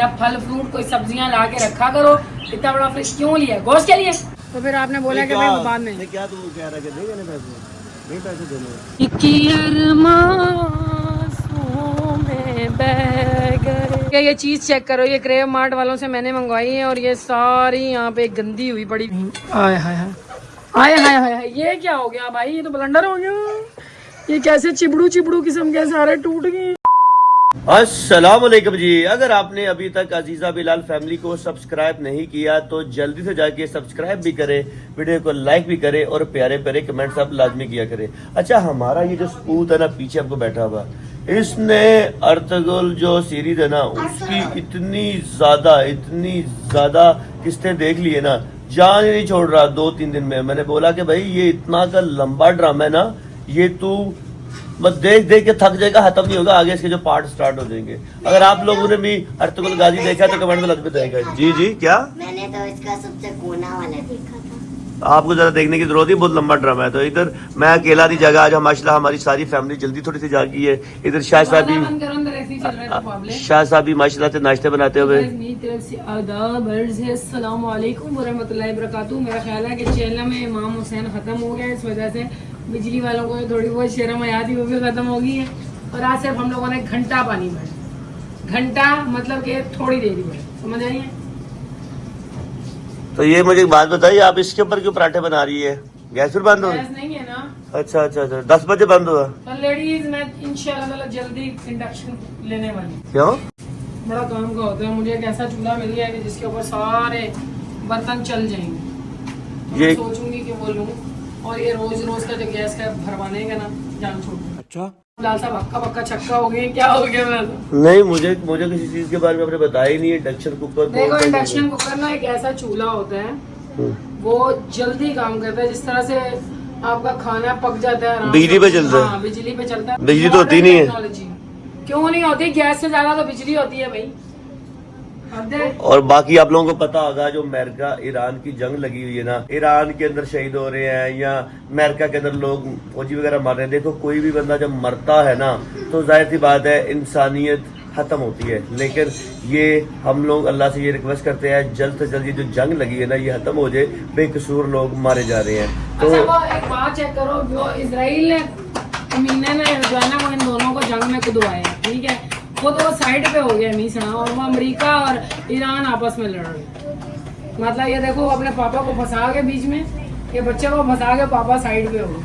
जरा फल फ्रूट कोई सब्जियां ला के रखा करो। इतना बड़ा फ्रिज क्यों लिया? गोश्त के लिए। तो फिर आपने बोला कि भाई बाद में क्या तू कह रहा है कि देंगे ना पैसे? नहीं पैसे देने। ये चीज चेक करो, ये क्रेव मार्ट वालों से मैंने मंगवाई है और ये सारी यहाँ पे गंदी हुई पड़ी। आय हाय हाय आय हाय हाय, ये क्या हो गया भाई? ये तो ब्लंडर हो गया। ये कैसे चिबड़ू किस्म के सारे टूट गए। अस्सलाम वालेकुम जी। अगर आपने अभी तक अजीजा बिलाल फैमिली को सब्सक्राइब नहीं किया तो जल्दी से जाके सब्सक्राइब भी करें, वीडियो को लाइक भी करें और प्यारे प्यारे कमेंट्स आप लाजमी किया करें। अच्छा, हमारा ये जो स्पूत है ना पीछे आपको बैठा हुआ, इसने अर्तुगरुल जो सीरीज है ना उसकी इतनी ज्यादा किस्तें देख ली है ना, जान ही नहीं छोड़ रहा 2-3 दिन में। मैंने बोला कि भाई ये इतना का लंबा ड्रामा है ना, ये तू बस देख देख के थक जाएगा, खत्म नहीं होगा। आगे इसके जो पार्ट स्टार्ट हो जाएंगे। अगर आप लोगों ने भी अर्तुगरुल गाजी देखा तो कमेंट में लाजमी बताएगा। जी जी क्या? मैंने तो इसका सबसे कोना वाला देखा था। आपको जरा देखने की जरूरत है, बहुत लंबा ड्रामा है। तो इधर मैं अकेला नहीं जागा आज, माशाल्लाह हमारी सारी फैमिली जल्दी थोड़ी सी जागी है। इधर शाह साहब भी माशाल्लाह से नाश्ते बनाते हुए। अस्सलाम वालेकुम वरहमतुल्लाहि वबरकातुहू। मेरा ख्याल है कि चैनल में इमाम हुसैन खत्म हो गया, इस वजह से बिजली वालों को थोड़ी बहुत शर्म आया थी, वो भी खत्म हो गई है। और आज सिर्फ हम लोगों ने घंटा पानी भरा। घंटा मतलब कि थोड़ी देर ही भरा, समझ आई है? तो ये मुझे एक बात बताइए, आप इसके ऊपर क्यों पराठे बना रही है? गैस फिर बंद हो? गैस नहीं है ना। अच्छा 10 बजे बंद हुआ। तो लेडीज मैं इंशाल्लाह जल्दी इंडक्शन लेने वाली। क्यों? बड़ा काम का होता है। मुझे एक ऐसा चूल्हा मिल गया है कि जिसके ऊपर सारे बर्तन चल जाएंगे। ये सोचूंगी कि वो लूं। और ये रोज का जो गैस का भरवाने का ना जान छोड़। अच्छा लाल साहब हक्का पक्का छक्का हो गए, क्या हो गया? मैं नहीं, मुझे किसी चीज के बारे में आपने बताया ही नहीं है। इंडक्शन कुकर, देखो इंडक्शन कुकर ना एक ऐसा चूल्हा होता है, वो जल्दी काम करता है। जिस तरह से आपका खाना पक जाता है बिजली पे चलता है। हाँ, बिजली पे चलता है। बिजली तो होती नहीं है। क्यों नहीं होती? गैस से ज्यादा तो बिजली होती है भाई। और बाकी आप लोगों को पता होगा जो अमेरिका ईरान की जंग लगी हुई है ना, ईरान के अंदर शहीद हो रहे हैं या अमेरिका के अंदर लोग फौजी वगैरह मर रहे हैं। देखो कोई भी बंदा जब मरता है ना तो जाहिर सी बात है इंसानियत खत्म होती है। लेकिन ये हम लोग अल्लाह से ये रिक्वेस्ट करते हैं जल्द से जल्द ये जो जंग लगी है ना ये खत्म हो जाए, बेकसूर लोग मारे जा रहे हैं। तो अच्छा, वो एक बात चेक करो, जो इसराइल ने अमीना ने जो है ना वो इन दोनों को जंग में कुदवाया, ठीक है, वो तो साइड पे हो गया मीसना, और वो अमेरिका और ईरान आपस में लड़ रहे। मतलब ये देखो अपने पापा को फंसा के बीच में, ये बच्चे को फंसा के पापा साइड पे हो।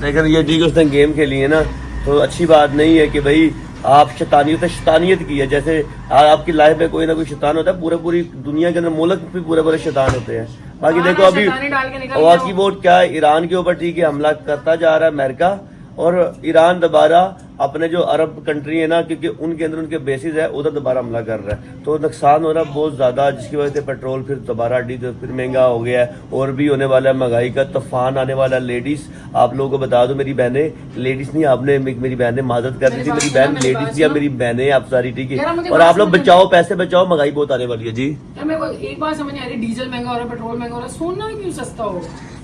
लेकिन ये ठीक उसने गेम खेली है ना, तो अच्छी बात नहीं है कि भाई आप शैतानियत की है। जैसे आपकी लाइफ में कोई ना कोई शैतान होता है, पूरी दुनिया के अंदर मुल्क भी पूरे शैतान होते हैं। बाकी देखो अभी बाकी वो क्या है, ईरान के ऊपर ठीक है हमला करता जा रहा है अमेरिका, और ईरान दोबारा अपने जो अरब कंट्री है ना, क्योंकि उनके अंदर उनके बेसिस है, उधर दोबारा हमला कर रहा है। तो नुकसान हो रहा है बहुत ज्यादा, जिसकी वजह से पेट्रोल फिर दोबारा डीजल फिर महंगा हो गया है, और भी होने वाला है, महंगाई का तूफान आने वाला है। लेडीज आप लोगों को बता दो, मेरी बहनें, लेडीज नहीं आपने मेरी बहनें मादत कर दी थी, मेरी बहन लेडीज थी, मेरी बहनें आप सारी ठीक है। और आप लोग बचाओ, पैसे बचाओ, महंगाई बहुत आने वाली है। जी मेरे को एक बात समझ नहीं आ रही, डीजल महंगा हो रहा है, पेट्रोल महंगा हो रहा है, सोना क्यों सस्ता हो?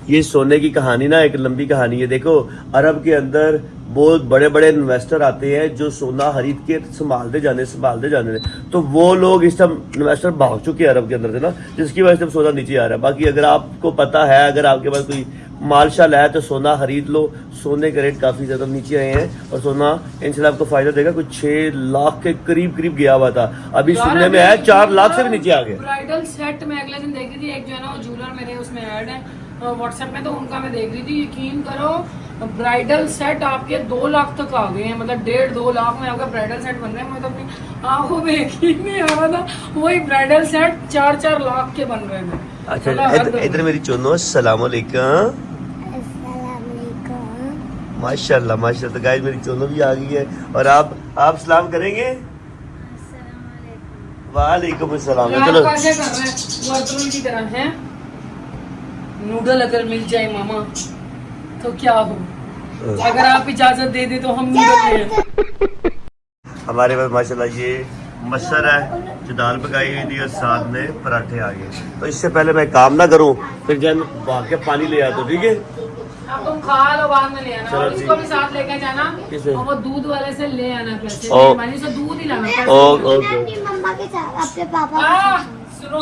ये सोने की कहानी ना एक लंबी कहानी है। देखो अरब के अंदर बहुत बड़े इन्वेस्टर आते हैं जो सोना खरीद के संभालते जाने तो वो लोग इस टाइम इन्वेस्टर भाग चुके हैं अरब के अंदर से ना, जिसकी वजह से सोना नीचे आ रहा है। बाकी अगर आपको पता है, अगर आपके पास कोई मालशाल है तो सोना खरीद लो। सोने के रेट काफी ज्यादा नीचे आए हैं और सोना इंशाल्लाह आपको फायदा देगा। कुछ 6 लाख के करीब गया हुआ था, अभी सुनने में है 4 लाख से भी नीचे आ गया। ब्राइडल सेट मैं अगले दिन देख रही थी, एक जो है ना वो ज्वेलर मेरे उसमें ऐड है व्हाट्सएप में, तो उनका मैं देख रही थी, यकीन करो ब्राइडल सेट आपके 2 लाख तक आ गए हैं। मतलब 1.5-2 लाख में आपका ब्राइडल सेट बन रहे हैं। मैं तो अपनी आंखों में यकीन नहीं आ रहा था, वही ब्राइडल सेट 4-4 लाख के बन रहे हैं। अच्छा इधर मेरी चुनो, अस्सलाम वालेकुम। माशाल्लाह। तो गाइस मेरी चोनो भी आ गई है, और आप सलाम करेंगे? वालेकुम अस्सलाम। चलो कैसे कर रहे हैं वर्तुल की तरह हैं? नूडल अगर मिल जाए मामा तो क्या हो, अगर आप इजाजत दे दे तो हम नूडल ले। हमारे पास माशाल्लाह ये मसर है जो दाल पकाई हुई थी और साथ में पराठे आ गए। तो इससे पहले मैं काम ना करूं, फिर जब भाग के पानी ले आता, ठीक है? अब तुम खा लो, बाद में ले आना। चलो और इसको ठीक। भी साथ लेके जाना। किसे? और वो दूध वाले से ले आना पैसे। ओ। मैंने से दूध ही लाना पैसे ओ, नहीं लाना। ओके। अपनी मम्मा के साथ, अपने पापा के आ, साथ। सुनो,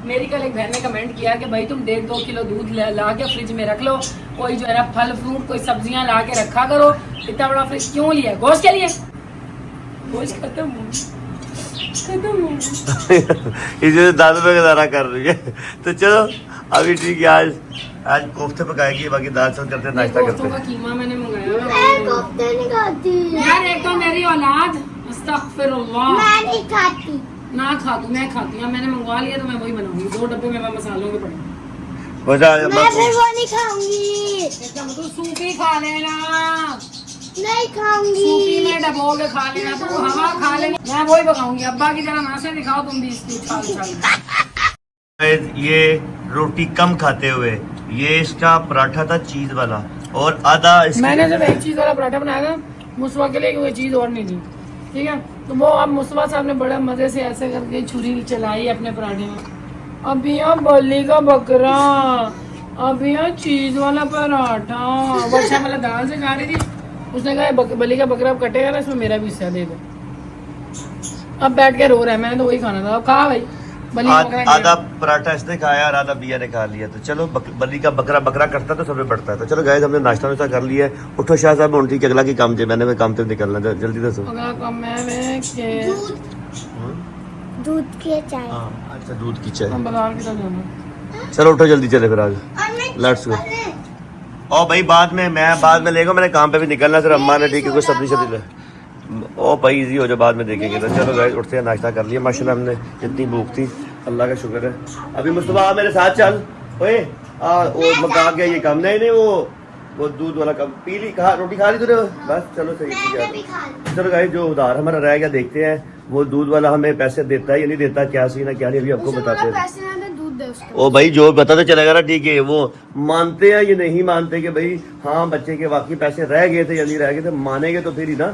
मेरी कल एक बहन ने कमेंट किया कि भाई तुम 1.5-2 किलो दूध ला के फ्रिज में रख लो, कोई जो है ना फल फ्रूट कोई सब्जियां ला के रखा करो। इतना बड़ा फ्रिज क्यों लिया? गोश्त के लिए? गोश्त खत्म हो इसे दादू पे गुजारा कर रही है। तो चलो अभी ठीक है, आज कोफ्ते पकाएगी, बाकी दाल चावल करते हैं, नाश्ता करते कोफ्तों का हैं। कीमा मैंने मैं मंगाया। कोफ्ते नहीं खाती। यार एक तो मेरी औलाद, अस्तगफिरुल्लाह, मैं नहीं खाती। ना खा तू, मैं खाती हूँ। मैंने मंगवा लिया तो मैं वही बनाऊंगी। 2 डब्बे में मसालों के पड़े। मैं फिर वो नहीं खाऊंगी। एकदम तू सूपी खा लेना, नहीं खाऊंगी। सूपी में डबो के खा लेना, तू हवा खा लेना। मैं वही पकाऊंगी। अब्बा की तरह नाश्ते दिखाओ तुम भी इसकी उछाल। ये रोटी कम खाते हुए, ये इसका पराठा था चीज वाला और आधा मैंने सिर्फ एक चीज वाला पराठा बनाया था मुस्तफा के लिए, कोई चीज और नहीं थी। ठीक है, तो वो अब मुस्तफा साहब ने बड़े मजे से ऐसे करके छुरी चलाई अपने पराठे में। अभी यहाँ बल्ली का बकरा, अभी यहाँ चीज वाला पराठा। वर्षा मतलब दाल से खा रही थी, उसने कहा बल्ली का बकरा अब कटेगा ना, इसमें मेरा भी हिस्सा दे दो। अब बैठ के रो रहा है, मैंने तो वही खाना था। अब खा भाई, बल्ली का बकरा आधा पराठा इसने खाया और आधा बिया ने खा लिया। तो चलो बल्ली का बकरा बकरा करता तो सबसे बढ़ता है। तो चलो गाइस, हमने नाश्ता वाश्ता कर लिया है। उठो शाह साहब, उन ठीक अगला की काम जे मैंने काम से निकलना, जल्दी दसो। अगला काम मैं दूध के चाय। अच्छा, दूध की चाय। हम बाजार की तरफ जाना। चलो उठो जल्दी चले फिर आज, लेट्स गो। ओ भाई बाद में लेगा, मैंने काम पे भी निकलना। फिर अम्मा ने ठीक है कुछ सब्जी शब्जी ले। ओ भाई इजी हो जाए, बाद में देखेंगे। तो चलो गाइस उठते हैं, नाश्ता कर लिया माशाल्लाह हमने। जितनी भूख थी अल्लाह का शुक्र है। अभी मुस्तफा आ मेरे साथ चल। ओए वो मका गया ये काम। नहीं वो दूध वाला काम पी ली, खा रोटी खा ली तूने? बस चलो सही मैंने भी खा ली। चलो गाइस, जो उधार हमारा रह गया देखते हैं वो दूध वाला हमें पैसे देता है या नहीं देता, क्या सीन है क्या नहीं, अभी आपको बताते हैं। पैसे ना दे, दूध दे उसको। ओ भाई जो बताते चलेगा ना, ठीक है। वो मानते हैं ये नहीं मानते कि भाई हाँ बच्चे के वाकई पैसे रह गए थे या नहीं रह गए थे, मानेंगे तो फिर ही ना।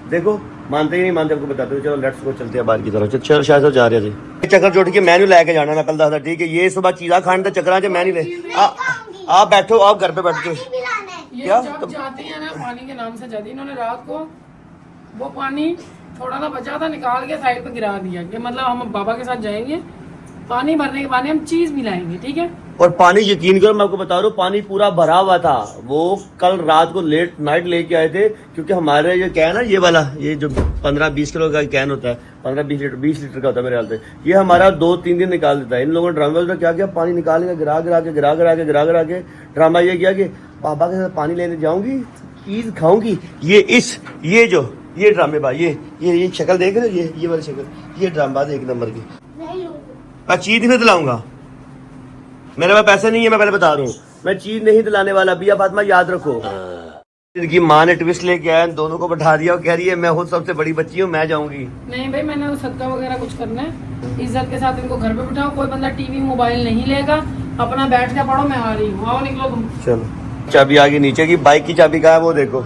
देखो मानते ही नहीं मानते, आपको बताते हैं। चलो लेट्स गो, चलते हैं बाहर की तरफ। चल शायद जा रहे थे चक्कर जोड़ के मैन्यू लेके जाना ना कल दादा, ठीक है। ये सुबह चीजा खाने थे चक्कर मैन्यू ले। आप बैठो, आप घर पे बैठ के पिलाना है। ये क्या? जब जाती है ना पानी के नाम से जाती है, इन्होंने रात को वो पानी थोड़ा सा बचा था, निकाल के साइड पे गिरा दिया कि मतलब हम बाबा के साथ जाएंगे, पानी भरने के बाद हम चीज भी लाएंगे, ठीक है। और पानी यकीन करो मैं आपको बता रहा हूँ, पानी पूरा भरा हुआ था। वो कल रात को लेट नाइट लेके आए थे, क्योंकि हमारे ये कैन है, ये वाला, ये जो 15-20 किलो का कैन होता है, 20 लीटर का होता है मेरे ख्याल से, ये हमारा 2-3 दिन निकाल देता है। इन लोगों ने ड्रामा में क्या किया, पानी निकाल के गिरा के ड्रामा ये किया कि पापा के साथ पानी लेने जाऊंगी, चीज खाऊंगी। ये ड्रामेबाज, ये शक्ल देख रहे हो, ये वाली शक्ल, ये ड्रामेबाज एक नंबर की। नहीं लूंगी। मैं चीज नहीं दिलाऊंगा, मेरे पास पैसे नहीं है, मैं पहले बता रहा हूँ। मैं चीज नहीं दिलाने वाला, बिया फातिमा याद रखो। इनकी माँ ने ट्विस्ट लेके आया, दोनों को बैठा दिया, वो कह रही है मैं खुद सबसे बड़ी बच्ची हूँ, मैं जाऊंगी। नहीं भाई, मैंने सदका वगैरह कुछ करना है, इज्जत के साथ इनको घर पे बिठाओ। कोई बंदा टीवी मोबाइल नहीं लेगा, अपना बैठ के पढ़ो। मैं आ रही हूँ, आओ निकलो तुम। चलो चाबी आ गई नीचे की, बाइक की चाबी कहाँ है वो देखो,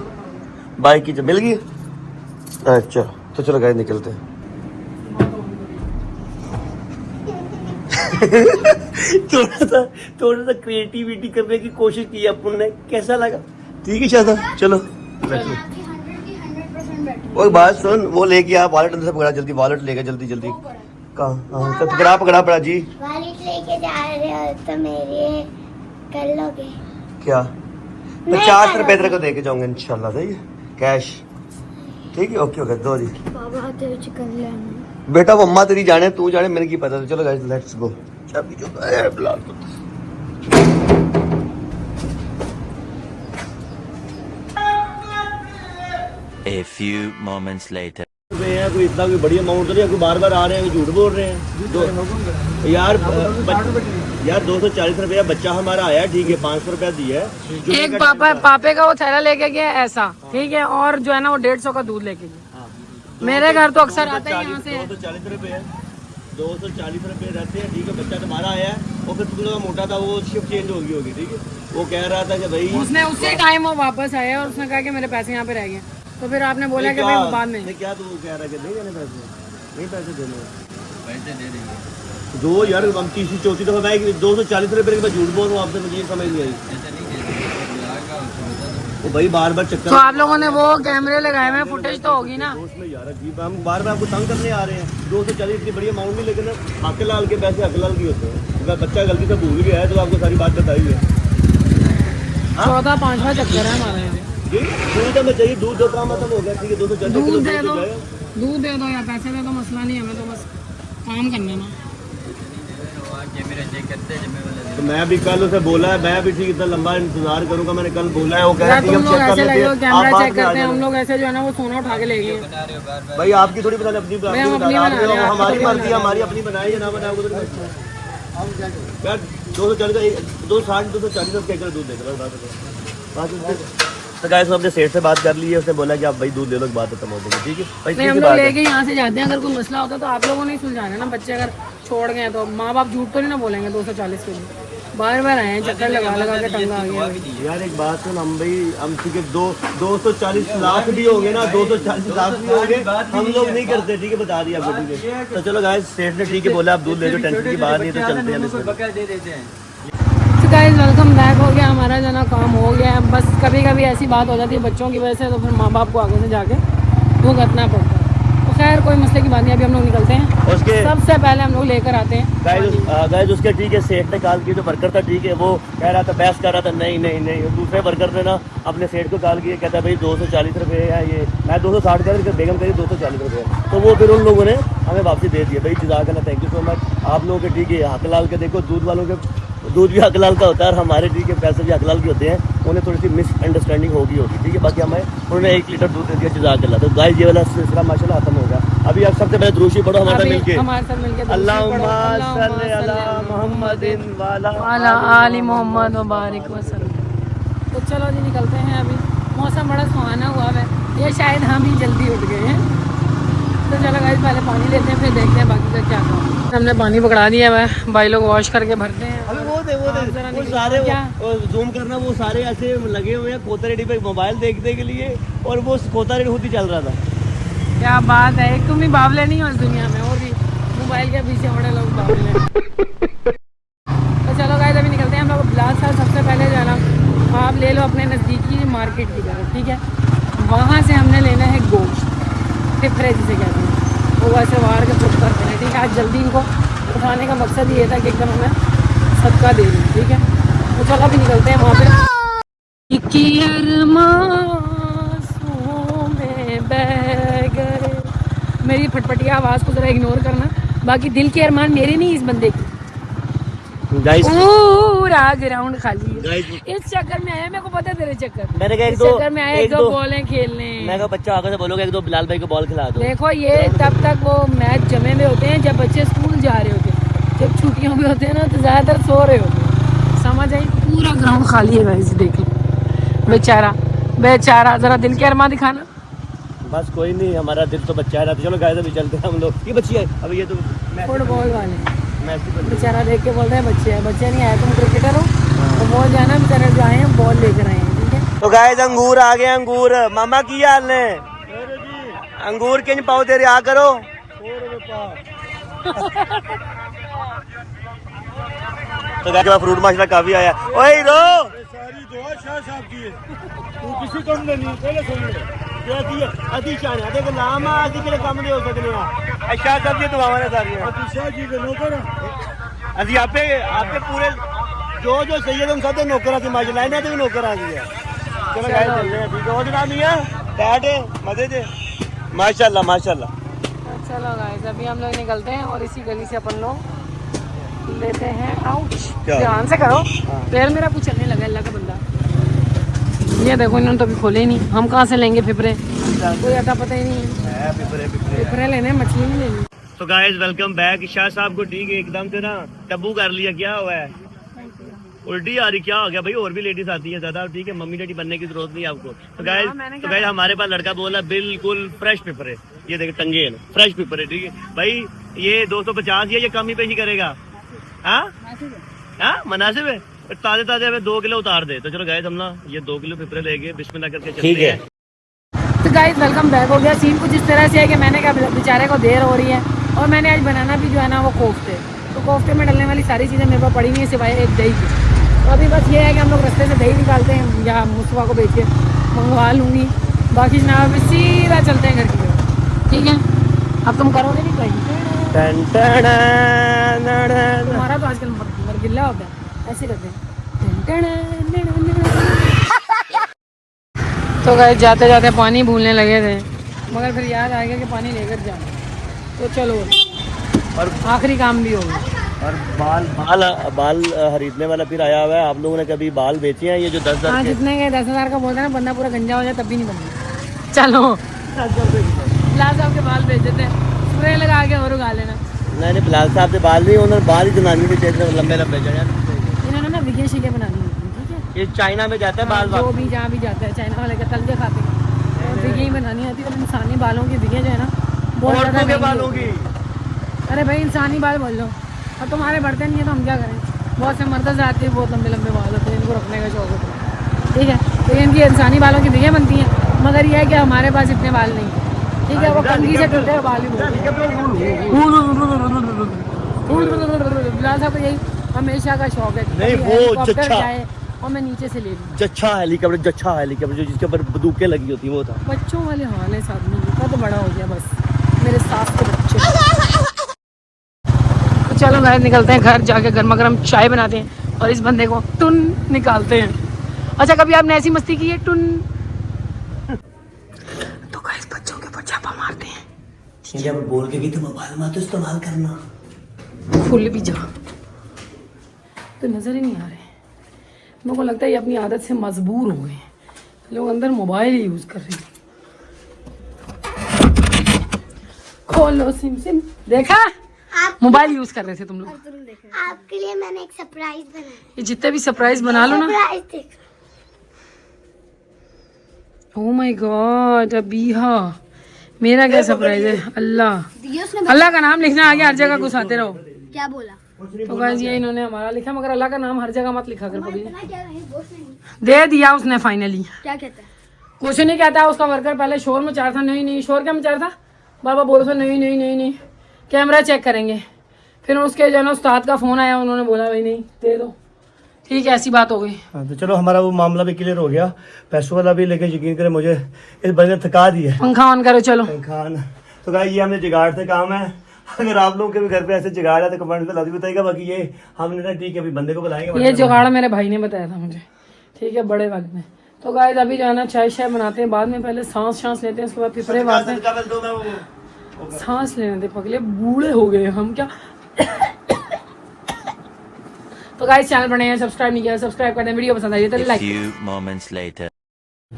बाइक की मिल गई। अच्छा तो चलो गाइस निकलते हैं। थोड़ा सा क्रिएटिविटी करने की कोशिश की अपन ने, कैसा लगा? ठीक है शायद, चलो और बात सुन, वो लेके आ वॉलेट, अंदर से पकड़ा जल्दी, वॉलेट लेके जल्दी कहाँ? तो पकड़ा जी। वॉलेट लेके जा रहे हो तो मेरे कर लोगे क्या? मैं 50 रुपए तेरे को दे के जाऊंगा इंशाल्लाह, सही है, कैश, ठीक है। ओके दो जी। बाबा तेरे चिकन लेना बेटा वो अम्मा तेरी जाने तू जाने मेरे की पता। चलो गाइस लेट्स गो। चाबी जो है बुला दो। A few moments later. कोई इतना कोई बड़ी अमाउंट तो नहीं, कोई बार आ रहे हैं, झूठ बोल रहे हैं। यार 240 रुपया बच्चा हमारा आया, ठीक है, 500 रुपया दिया है। एक पापे का वो थैला लेके गया ऐसा, ठीक है, और जो है ना वो 150 का दूध लेके गया। मेरे घर तो अक्सर आता है यहाँ से। 240 रुपए 240 रुपए रहते हैं, ठीक है। बच्चा तुम्हारा आया है, और फिर तुम लोग मोटा था, वो शिफ्ट चेंज होगी, ठीक है। वो कह रहा था कि भाई उसने उसी टाइम वो वापस आया और उसने कहा कि मेरे पैसे यहाँ पे रह गए। तो फिर आपने बोला कि भाई वो बाद में। क्या तू कह रहा है कि नहीं देने पैसे? नहीं पैसे देने, पैसे दे देंगे दो यार। हम तीसरी चौथी दफा मैं 240 रुपए के बाद झूठ बोल रहा हूँ आपसे, मुझे ये समझ नहीं आई। वो भाई बार बार चक्कर। तो आप लोगों ने वो कैमरे लगाए हुए हैं, फुटेज तो होगी ना। दोस्त में यार अजीब, हम बार बार आपको तंग करने आ रहे हैं। 240 इतनी बड़ी अमाउंट नहीं, लेकिन हकलाल के पैसे हकलाल की होते हैं। अगर बच्चा गलती से भूल गया है तो आपको सारी बात बताई है। 14-5वां चक्कर है हमारे यहाँ। दूध हमें चाहिए, दूध जो काम खत्म हो गया, ठीक है 240 किलो दूध दे दो, जाए। दूध दे दो या पैसे दे दो, मसला नहीं है, हमें तो बस काम करना है ना। तो मैं भी कल उसे बोला है, मैं भी ठीक इतना लंबा इंतजार करूंगा, मैंने कल बोला है। वो कह रहा है तुम लोग ऐसे लगे हो कैमरा चेक करते हैं, हम हैं। लोग ऐसे जो है ना वो सोना उठा के ले गए। भाई आपकी थोड़ी बता, अपनी भाई हम अपनी बना रहे हैं, हमारी आपकी मर्जी, हमारी अपनी बनाई या ना बनाए। यार 240 240 क्या दूध देख रहा हूँ। तो गाइस हमने सेठ से बात कर ली है, उसने बोला कि आप भाई दूध ले लो, बात खत्म हो जाएगी, ठीक है भाई। नहीं, हम लोग लेके यहाँ से जाते हैं, अगर कोई मसला होता तो आप लोगों ने सुलझाना है ना। बच्चे अगर छोड़ गए तो माँ बाप झूठ तो नहीं ना बोलेंगे। 240 के लिए बार बार आए हैं, चक्कर लगा लगा के टंगा आ गया। यार एक बात सुन, हम भाई हम ठीक है 240 लाख भी हो गए ना, 240 लाख भी हो गए, हम लोग नहीं करते, ठीक है बता दिया आपको, ठीक है। तो चलो गाइस सेठ ने ठीक है बोला आप दूध ले लो, टेंशन की बात नहीं, तो चलते हैं। तो गाइस वेलकम बैक हो गया, हमारा जो ना काम हो गया है। बस कभी कभी ऐसी बात हो जाती है बच्चों की वजह से, तो फिर माँ बाप को आगे से जाके भुगतना पड़ता है। तो खैर कोई मसले की बात नहीं, अभी हम लोग निकलते हैं। उसके सबसे पहले हम लोग लेकर आते हैं गाइस उसके ठीक है सेठ ने कॉल की, जो वर्कर था ठीक है वो कह रहा था, बहस कर रहा था, नहीं नहीं नहीं। दूसरे वर्कर ने ना अपने सेठ को कॉल किया, कहता भाई 240 रुपये है ये, मैं 260 कर बेगम करी 240 रुपये। तो वो फिर उन लोगों ने हमें वापसी दे दिया। भाई जज़ाकल्लाह, थैंक यू सो मच आप लोगों के, ठीक है। हकलाल के देखो, दूध वालों के दूध भी हकलाल का होता है और हमारे ठीक है पैसे भी हकलाल के होते हैं। उन्हें थोड़ी सी मिसअंडरस्टैंडिंग होगी, ठीक है। बाकी हमें उन्होंने 1 लीटर दूध दे दिया, जज़ाकल्लाह। तो गाइस ये वाला सिलसिला माशाल्लाह खत्म होगा। अभी आप सबसे पहले द्रूशी पढ़ो हमारे साथ मिलके, हमारे साथ मिलके अल्लाहुम्मा सल्ली अला मुहम्मदिन वाला आली मोहम्मद व बारिक वसल्लम। तो चलो जी निकलते हैं। अभी मौसम बड़ा सुहाना हुआ है, ये शायद हम ही जल्दी उठ गए हैं। तो चलो गाइस पहले पानी लेते हैं, फिर देखते हैं बाकी का क्या काम। हमने पानी पकड़ा दिया है, भाई लोग वॉश करके भरते हैं। अभी वो सारे जूम करना, वो सारे ऐसे लगे हुए हैं खोता रेडी पे मोबाइल देखने के लिए, और वो खोता रेडी खुद ही चल रहा था। क्या बात है, एक तुम ही बावले नहीं हो इस दुनिया में, और भी मोबाइल के पीछे बड़े लोग बावले। तो चलो गाइस अभी निकलते हैं हम लोग बिलास साल। सबसे पहले जो है ना आप ले लो अपने नज़दीकी मार्केट की तरफ, ठीक है। वहाँ से हमने लेना है गोश्त, फिफ्रे जिसे कहते हैं, वो वैसे बाहर के चुप करते हैं, ठीक है। आज जल्दी इनको उठाने का मकसद ये था कि एकदम हमें सदका दे दें, ठीक है। तो चलो अभी निकलते हैं वहाँ पे। मेरी फटफटिया आवाज़ को ज़रा इग्नोर करना, बाकी दिल के अरमान मेरे नहीं, इस बंदे की। पूरा ग्राउंड खाली है। इस चक्कर में आया, मेरे को पता है तेरे चक्कर, मैंने कहा इस चक्कर में आया एक दो बॉलें खेलने। मैं कहा बच्चा आगे से बोलोगे एक दो बिलाल भाई को बॉल खिला दो। देखो ये तब तक वो मैच जमे हुए होते हैं जब बच्चे स्कूल जा रहे होते हैं, जब छुट्टियों में होते हैं ना तो ज़्यादातर सो रहे होते हैं, समझ आई। पूरा ग्राउंड खाली है वैसे, देख लो बेचारा बेचारा, ज़रा दिल के अरमा दिखाना। बस कोई नहीं, हमारा दिल तो बच्चा है ना। तो चलो गाइस अभी चलते हैं हम लोग। ये बच्ची है अभी, ये तो फुटबॉल वाले मैसी बन बेचारा देख के बोल रहे हैं बच्चे हैं, बच्चे नहीं आए, तुम क्रिकेटर हो। तो वो जो है ना बेचारे जो आए हैं बॉल लेकर आए हैं, ठीक है। तो गाइस अंगूर आ गए, अंगूर मामा की हाल ने अंगूर किन पाओ दे रहे आ करो। तो गाइस फ्रूट माशाल्लाह काफी आया। ओए रो सारी दुआ शाह साहब की है, तू किसी कम ने नहीं पहले सुन ले कहती है अति शान है, देख लामा अति के काम दे हो सकने हैं। अच्छा सब ये दुआवां ने सारी अति शाह जी के नौकर अभी आपके पूरे जो सही है तुम सब नौकर थी माशाल्लाह, इन्हें तो भी नौकर आ गई है। चलो गाइस चल रहे हैं, ठीक है। और जनाब मियां बैठ मजे से माशाल्लाह माशाल्लाह। चलो गाइस अभी हम लोग निकलते हैं और इसी गली से अपन लोग लेते हैं आउट। ध्यान से करो, पैर मेरा कुछ चलने लगा, अल्लाह का बंदा। ये देखो इन्होंने तो अभी खोले ही नहीं, हम कहाँ से लेंगे फिपरे, कोई अता पता ही नहीं है। फिपरे लेने, मछली नहीं लेनी। तो गाइस वेलकम बैक। शाह साहब को ठीक है एकदम से ना टब्बू कर लिया, क्या हुआ है? उल्टी आ रही, क्या हो गया भाई? और भी लेडीज आती है ज्यादा, ठीक है। मम्मी डैडी बनने की जरूरत नहीं है आपको। तो गाइस हमारे पास लड़का बोला बिल्कुल फ्रेश पेपर है, ये देखे टंगे है फ्रेश पेपर है, ठीक है भाई। ये 250 है, ये कम ही पे ही करेगा। हाँ मुनासिब है, ताजे ताजे हमें 2 किलो उतार दे। तो चलो गाइस हम ना ये 2 किलो पेपरे लेके बिस्मिल्लाह करके चलते हैं। तो गाइस वेलकम बैक हो गया। सीन कुछ इस तरह से है कि मैंने कहा बेचारे को देर हो रही है, और मैंने आज बनाना भी जो है ना वो कोफ्ते। तो कोफ्ते में डलने वाली सारी चीज़ें मेरे पास पड़ी नहीं है सिवाय एक दही की। तो अभी बस ये है कि हम लोग रास्ते से दही निकालते हैं या मुस्तफा को बेच के मंगवा लूँगी। बाकी जनाब अभी सीधा चलते हैं घर की तरफ, ठीक है। अब तुम करोगे नहीं कहीं, तुम्हारा तो आजकल मरगिल्ला होता है, ऐसे करते हैं। तो गए जाते जाते पानी भूलने लगे थे, मगर फिर याद आ गया कि पानी लेकर जाओ, तो चलो और आखिरी काम भी होगा। और बाल खरीदने वाला फिर आया हुआ है। आप लोगों ने कभी बाल बेचे हैं? ये जो 10,000 हाँ, जितने के 10,000 का बोलते हैं ना, बंदा पूरा गंजा हो जाए तब भी नहीं बनता। चलो बिलाल साहब के बाल बेच देते हैं, स्प्रे लगा के और उगा लेना। नहीं बिलाल साहब से बाल नहीं, उन्होंने बाल ही जनानी के चाहिए लंबे लंबे जो यार। इन्होंने ना विगे शिगे बनानी होती है, ठीक है। ये चाइना में जाता है बाल जो भी जहाँ भी जाता है, चाइना वाले का तल के खाते हैं, और विगे ही बनानी होती है। और इंसानी बालों की विगे जो है ना बहुत ज़्यादा औरतों के महंगी बालों होती की। है। अरे भाई इंसानी बाल बोल लो, और तुम्हारे बढ़ते नहीं है तो हम क्या करें। बहुत से मर्द आते हैं, बहुत लंबे लंबे बाल होते हैं, इनको रखने का शौक होता है, ठीक है। तो इनकी इंसानी बालों की विगे बनती हैं, मगर यह है कि हमारे पास इतने बाल नहीं है, ठीक है। वो कंघी से टूटे हुए बाल ही बोलते हैं। बिलाल साहब को यही हमेशा का शौक है, नहीं, वो हेलीकॉप्टर जच्चा। जाए और मैं नीचे से ले लूँ। जच्छा हेलीकॉप्टर जो जिसके ऊपर बंदूकें लगी होती वो था। बच्चों वाले हाल है साथ में, इतना तो बड़ा हो गया बस मेरे सास के बच्चे। तो चलो गाइस निकलते हैं घर, जाके गर्मा गर्म चाय बनाते हैं और इस बंदे को टुन निकालते हैं। अच्छा, कभी आपने ऐसी मस्ती की है टुन? तो गाइस बच्चों के ऊपर छापा मारते हैं, जब बोल के कि तुम मोबाइल मत इस्तेमाल करना, खुल भी जा तो नजर ही नहीं आ रहे। मेरे को लगता है ये अपनी आदत से मजबूर हो गए, लोग अंदर मोबाइल ही यूज कर रहे हैं। खोलो सिम सिम, देखा मोबाइल यूज कर रहे थे तुम लोग। आपके लिए मैंने एक सरप्राइज बनाया। ये जितने भी सरप्राइज बना लो ना। सरप्राइज देख। ओह माय गॉड, अभी हाँ मेरा क्या सरप्राइज है। अल्लाह अल्लाह का नाम लिखना आगे, हर जगह घुसाते रहो। क्या बोला? तो गाइस ये इन्होंने हमारा लिखा, मगर अल्लाह का नाम हर जगह मत लिखा कर पड़ी। दे दिया उसने फाइनली। क्या कहता है? कुछ नहीं कहता, उसका वर्कर पहले शोर मचा रहा था। नहीं शोर क्या मचा रहा था, बाबा बोल रहा था नहीं कैमरा चेक करेंगे। फिर उसके जो है ना उस्ताद का फोन आया, उन्होंने बोला भाई नहीं दे दो, ठीक है, ऐसी बात हो गई। हाँ, तो चलो हमारा वो मामला भी क्लियर हो गया, पैसों वाला भी। लेकिन यकीन करें मुझे इस बंदे ने थका दिया है। पंखा ऑन करो चलो। खान तो गाइस ये हमने जुगाड़ से काम है। अगर आप लोगों के भी घर पे ऐसे जुगाड़ है तो कमेंट में लाजमी बताइएगा। बाकी ये हमने ना ठीक है अभी बंदे को बुलाएंगे। ये जुगाड़ मेरे भाई ने बताया था मुझे, ठीक है, बड़े वाले ने। तो गाइस अभी जो है ना चाय शाय बनाते हैं, बाद में पहले सांस लेते हैं, उसके बाद फिफड़े मारते हैं। सांस लेने दे पगले, बूढ़े हो गए हम क्या। तो गाइस चैनल बने हैं, सब्सक्राइब नहीं किया सब्सक्राइब कर दें, वीडियो पसंद आई तो A like. few moments later.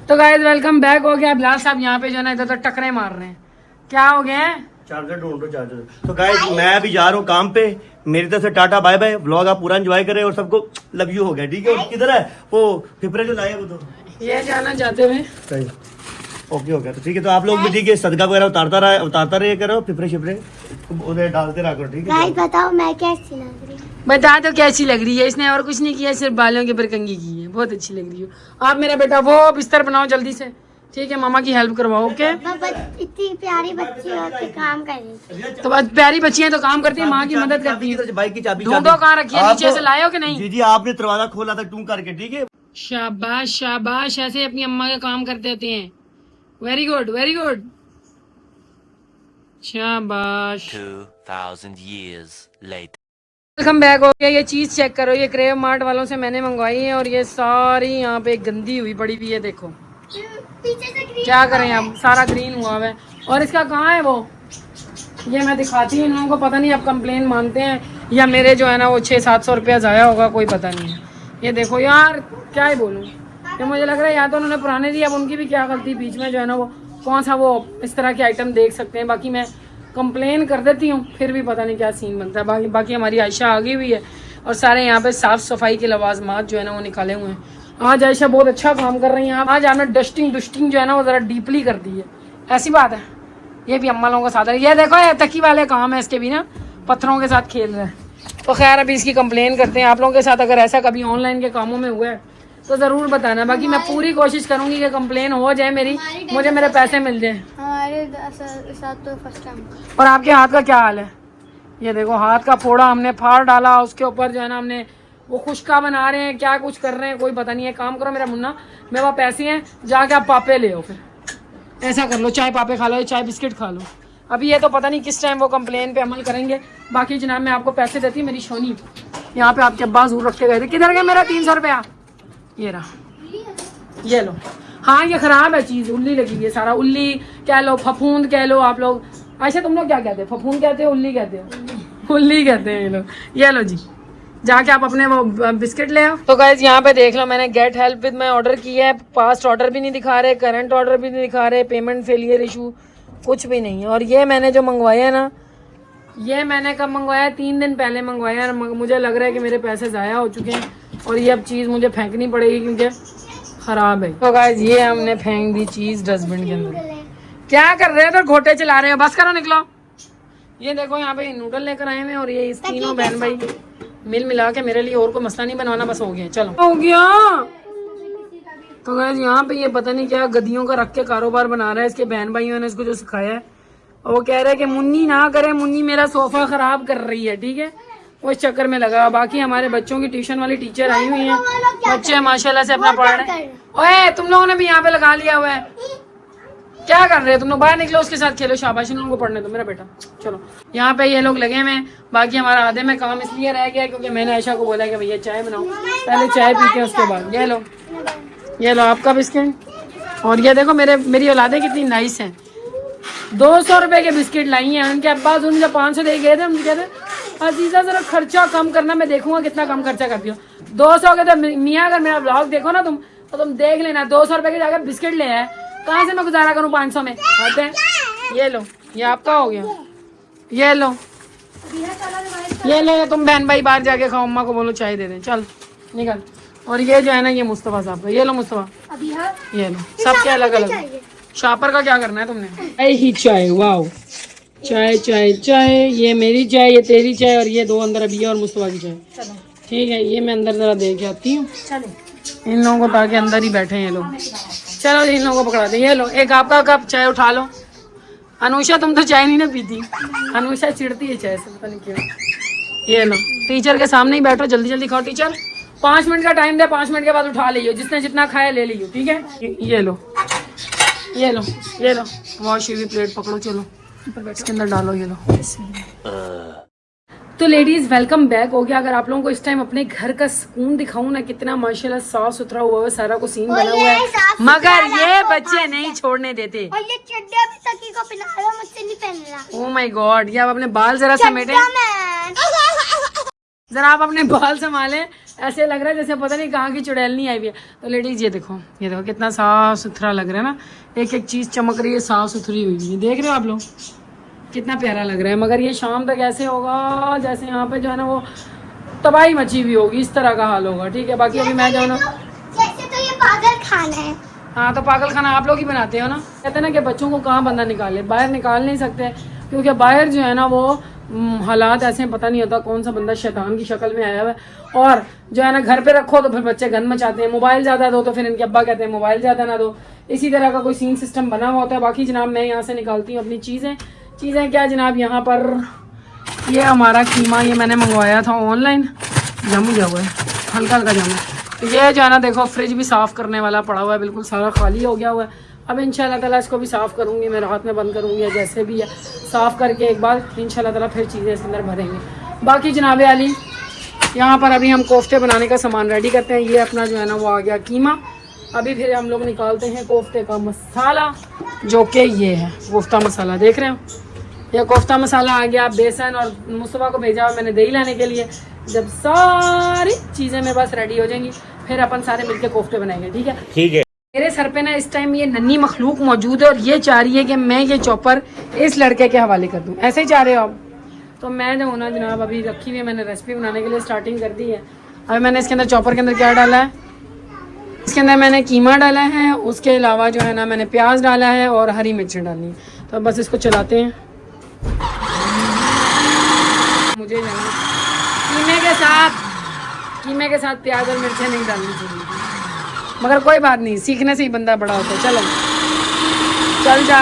तो गाइस वेलकम बैक हो गया। बिलाल साहब यहाँ पे जो है ना इधर टकरे मार रहे हैं, क्या हो गया है? चार्जर ढूंढो चार्जर। तो गाइस मैं अभी जा रहा हूँ काम पे, मेरी तरफ से टाटा बाय बाय। व्लॉग आप पूरा एंजॉय करें और सबको लव यू हो गया, ठीक है। किधर है वो फिपरे जो लाए वो तो ये जाना चाहते हुए सही ओके हो गया। तो ठीक है, तो आप लोग भी ठीक है सदका वगैरह उतारता रहे करो, फिपरे शिपरे उन्हें डालते रहा करो, ठीक है। गाइस बताओ मैं कैसी लग रही हूँ? बता दो कैसी लग रही है। इसने और कुछ नहीं किया, सिर्फ बालों के ऊपर कंघी की है, बहुत अच्छी लग रही हो आप। मेरा बेटा वो बिस्तर बनाओ जल्दी से, ठीक है, मामा की हेल्प करवाओ, ओके। इतनी प्यारी बच्ची हो के काम कर रही है। तो बस प्यारी बच्ची हैं तो काम करती है, माँ की मदद करती है। बाइक की चाबी ढूंढो कहाँ रखी है, नीचे से लाए हो कि नहीं? जी आपने दरवाजा खोला था टूं करके, ठीक है। शाबाश शाबाश, ऐसे अपनी अम्मा के काम करते होते हैं। वेरी गुड शाबाश। 2000 years later. वेलकम बैक हो गया। ये चीज चेक करो, ये क्रेव मार्ट वालों से मैंने मंगवाई है और ये सारी यहाँ पे गंदी हुई पड़ी हुई है, देखो। पीछे से ग्रीन क्या करें अब, सारा ग्रीन हुआ हुआ है। और इसका कहाँ है वो, ये मैं दिखाती हूँ इन लोगों को, पता नहीं अब कंप्लेन मानते हैं या मेरे जो है ना वो 600-700 रुपया ज़ाया होगा, कोई पता नहीं है। ये देखो यार, क्या ही बोलूँ, ये मुझे लग रहा है या तो उन्होंने पुराने दिए, अब उनकी भी क्या गलती, बीच में जो है ना वो कौन सा वो इस तरह के आइटम देख सकते हैं। बाकी मैं कंप्लेन कर देती हूँ, फिर भी पता नहीं क्या सीन बनता है। बाकी हमारी आयशा आ गई हुई है और सारे यहाँ पे साफ़ सफाई के लवाजमात जो है ना वो निकाले हुए हैं। आज आयशा बहुत अच्छा काम कर रही हैं। आज आपने डस्टिंग जो है ना वो ज़रा डीपली कर दी है, ऐसी बात है। ये भी अम्मा लोगों का साथ है, ये देखो ये तकी वाले काम है इसके भी ना, पत्थरों के साथ खेल रहे हैं। तो खैर अभी इसकी कंप्लेन करते हैं। आप लोगों के साथ अगर ऐसा कभी ऑनलाइन के कामों में हुआ है तो ज़रूर बताना। बाकी मैं पूरी कोशिश करूँगी कि कंप्लेन हो जाए मेरी, मुझे मेरे पैसे मिल जाए। हमारे साथ तो फर्स्ट टाइम। और आपके हाथ का क्या हाल है? ये देखो हाथ का फोड़ा हमने फाड़ डाला, उसके ऊपर जो है ना हमने वो खुशका बना रहे हैं, क्या कुछ कर रहे हैं कोई पता नहीं है। काम करो मेरा मुन्ना, मेरे पास पैसे हैं, जाके आप पापे ले आओ। फिर ऐसा कर लो, चाय पापे खा लो, चाय बिस्किट खा लो। अभी ये तो पता नहीं किस टाइम वो कंप्लेन पे अमल करेंगे। बाकी जनाब मैं आपको पैसे देती मेरी सोनी, यहाँ पे आपके अब्बा जरूर रख के गए थे। किधर गया मेरा 300 रुपया? ये रहा, ये लो। हाँ ये खराब है चीज़, उल्ली लगी है सारा। उल्ली कह लो, फफूंद कह लो आप लोग। अच्छा तुम लोग क्या कहते हो, फफूंद कहते हो उल्ली कहते हो? उल्ली कहते हैं ये लोग। ये लो जी, जाके आप अपने वो बिस्किट ले आओ। तो गाइस यहाँ पे देख लो, मैंने गेट हेल्प विद मैं ऑर्डर किया है। पास्ट ऑर्डर भी नहीं दिखा रहे, करंट ऑर्डर भी नहीं दिखा रहे, पेमेंट फेलियर इशू कुछ भी नहीं है। और ये मैंने जो मंगवाया है ना, ये मैंने कब मंगवाया? 3 दिन पहले मंगवाया है। मुझे लग रहा है कि मेरे पैसे ज़ाया हो चुके हैं और ये अब चीज़ मुझे फेंकनी पड़ेगी क्योंकि ख़राब है। तो गाइस ये हमने फेंक दी चीज़ डस्टबिन के अंदर। क्या कर रहे हो? तो घोटे चला रहे हो, बस करो निकलो। ये देखो यहाँ पे नूडल लेकर आए हैं और ये इस तीनों बहन भाई मिल मिला के मेरे लिए और कोई मसला नहीं बनवाना, बस हो गया। चलो हो गया। तो गाइस यहाँ पे ये पता नहीं क्या गद्दियों का रख के कारोबार बना रहा है। इसके बहन भाइयों ने इसको जो सिखाया है, वो कह रहे हैं कि मुन्नी ना करे, मुन्नी मेरा सोफा खराब कर रही है, ठीक है, वो इस चक्कर में लगा। बाकी हमारे बच्चों की ट्यूशन वाली टीचर आई हुई हैं, बच्चे माशाल्लाह से अपना पढ़ रहे हैं। ओए तुम लोगों ने भी यहाँ पे लगा लिया हुआ है, क्या कर रहे हो तुम लोग? बाहर निकलो, उसके साथ खेलो, शाबाश इन लोगों को पढ़ने दो मेरा बेटा। चलो यहाँ पे ये लोग लगे हुए हैं। बाकी हमारा आधे में काम इसलिए रह गया क्योंकि मैंने आयशा को बोला कि भैया चाय बनाओ, पहले चाय पीते हैं उसके बाद। ये लो आपका बिस्किट। और ये देखो मेरी औलादें कितनी नाइस हैं, 200 रुपए के बिस्किट लाई हैं। उनके अब्बा उनसे 500 दे गए थे, उनके कहते अजीजा जरा खर्चा कम करना, मैं देखूंगा कितना कम खर्चा करती हो। 200 के तो मियाँ अगर मेरा ब्लॉग देखो ना तुम, तो तुम देख लेना 200 रुपए के जाकर बिस्किट ले आए, कहाँ से मैं गुजारा करूँ 500 में? आते हैं। ये लो, ये आपका हो गया। ये लो, ये लो, तुम बहन भाई बाहर जाके खाओ, अम्मा को बोलो चाय दे दें। चल निकल। और ये जो है ना, ये मुस्तफा साहब का। ये लो मुस्तफा, ये लो, सबके अलग अलग। शापर का क्या करना है तुमने? चाय ही चाय, वाह, चाय चाय चाय। ये मेरी चाय, ये तेरी चाय, और ये 2 अंदर अभी और मुस्तफा की चाय। ठीक है, ये मैं अंदर जरा दे के आती हूँ इन लोगों को, ताकि अंदर ही बैठे ये लोग। चलो इन लोगों को पकड़ाते हैं। ये लो, एक आपका कप चाय उठा लो। अनुषा तुम तो चाय नहीं ना पीती, अनुषा चिढ़ती है चाय से, पता नहीं क्यों। ये लो, टीचर के सामने ही बैठो, जल्दी जल्दी खाओ। टीचर 5 मिनट का टाइम दे, 5 मिनट के बाद उठा लियो, जिसने जितना खाया ले लियो, ठीक है। ये लो, ये लो, ये लो, वॉश हुई प्लेट पकड़ो, चलो इसके अंदर डालो। ये लो। तो लेडीज वेलकम बैक हो गया। अगर आप लोगों को इस टाइम अपने घर का सुकून दिखाऊं ना, कितना माशाल्लाह साफ सुथरा हुआ है, सारा को सीन बना हुआ है, मगर ये बच्चे नहीं छोड़ने देते। और ये चड्डा भी सकी को पहना रहा है, मुझसे नहीं पहन रहा। ओह माय गॉड, ये आप अपने बाल जरा समेटे, जरा आप अपने बाल संभालें। ऐसे लग रहा है जैसे पता नहीं कहाँ की चुड़ैल नहीं आई हुई है। तो लेडीज ये देखो कितना साफ सुथरा लग रहा है ना, एक एक चीज चमक रही है, साफ सुथरी हुई है। देख रहे हो आप लोग, कितना प्यारा लग रहा है। मगर ये शाम तक ऐसे होगा जैसे यहाँ पे जो है ना वो तबाही मची हुई होगी, इस तरह का हाल होगा, ठीक है। बाकी अभी मैं जो है ना, जैसे तो ये पागल खाना है। हाँ तो पागल खाना आप लोग ही बनाते हो ना। कहते हैं ना कि बच्चों को कहाँ बंदा निकाले, बाहर निकाल नहीं सकते क्योंकि बाहर जो है ना वो हालात ऐसे हैं, पता नहीं होता कौन सा बंदा शैतान की शक्ल में आया हुआ है। और जो है ना घर पे रखो तो फिर बच्चे गन मचाते हैं, मोबाइल ज़्यादा दो तो फिर इनके अब्बा कहते हैं मोबाइल ज़्यादा ना दो, इसी तरह का कोई सीन सिस्टम बना हुआ होता है। बाकी जनाब मैं यहाँ से निकालती हूँ अपनी चीज़ें क्या जनाब, यहाँ पर ये हमारा कीमा, ये मैंने मंगवाया था ऑनलाइन, जम गया हुआ है, हल्का हल्का जम। ये जो है ना देखो, फ्रिज भी साफ़ करने वाला पड़ा हुआ है, बिल्कुल सारा खाली हो गया हुआ है। अब इंशाल्लाह ताला इसको भी साफ़ करूँगी, मैं रात में बंद करूँगी या जैसे भी है, साफ़ करके एक बार इंशाल्लाह ताला फिर चीज़ें इसके अंदर भरेंगे। बाकी जनाब आली, यहाँ पर अभी हम कोफ्ते बनाने का सामान रेडी करते हैं। ये अपना जो है ना वो आ गया कीमा। अभी फिर हम लोग निकालते हैं कोफ्ते का मसाला, जो कि ये है कोफ्ता मसाला, देख रहे हो यह कोफ्ता मसाला आ गया। बेसन और मुस्तफा को भेजा मैंने दही लाने के लिए। जब सारी चीज़ें मेरे पास रेडी हो जाएंगी फिर अपन सारे मिलके कोफ्ते बनाएंगे, ठीक है। ठीक है। मेरे सर पे ना इस टाइम ये नन्ही मखलूक मौजूद है और ये चाह रही है कि मैं ये चॉपर इस लड़के के हवाले कर दूं। ऐसे ही चाह रहे हो आप? तो मैं जो हूँ ना जनाब अभी रखी हुई है, मैंने रेसिपी बनाने के लिए स्टार्टिंग कर दी है। अभी मैंने इसके अंदर चॉपर के अंदर क्या डाला है, इसके अंदर मैंने कीमा डाला है, उसके अलावा जो है ना मैंने प्याज डाला है और हरी मिर्चें डाली हैं। तो बस इसको चलाते हैं। मुझे कीमे के साथ प्याज और मिर्चें नहीं डालनी चाहिए, मगर कोई बात नहीं, सीखने से ही बंदा बड़ा होता है। चलो चल जा।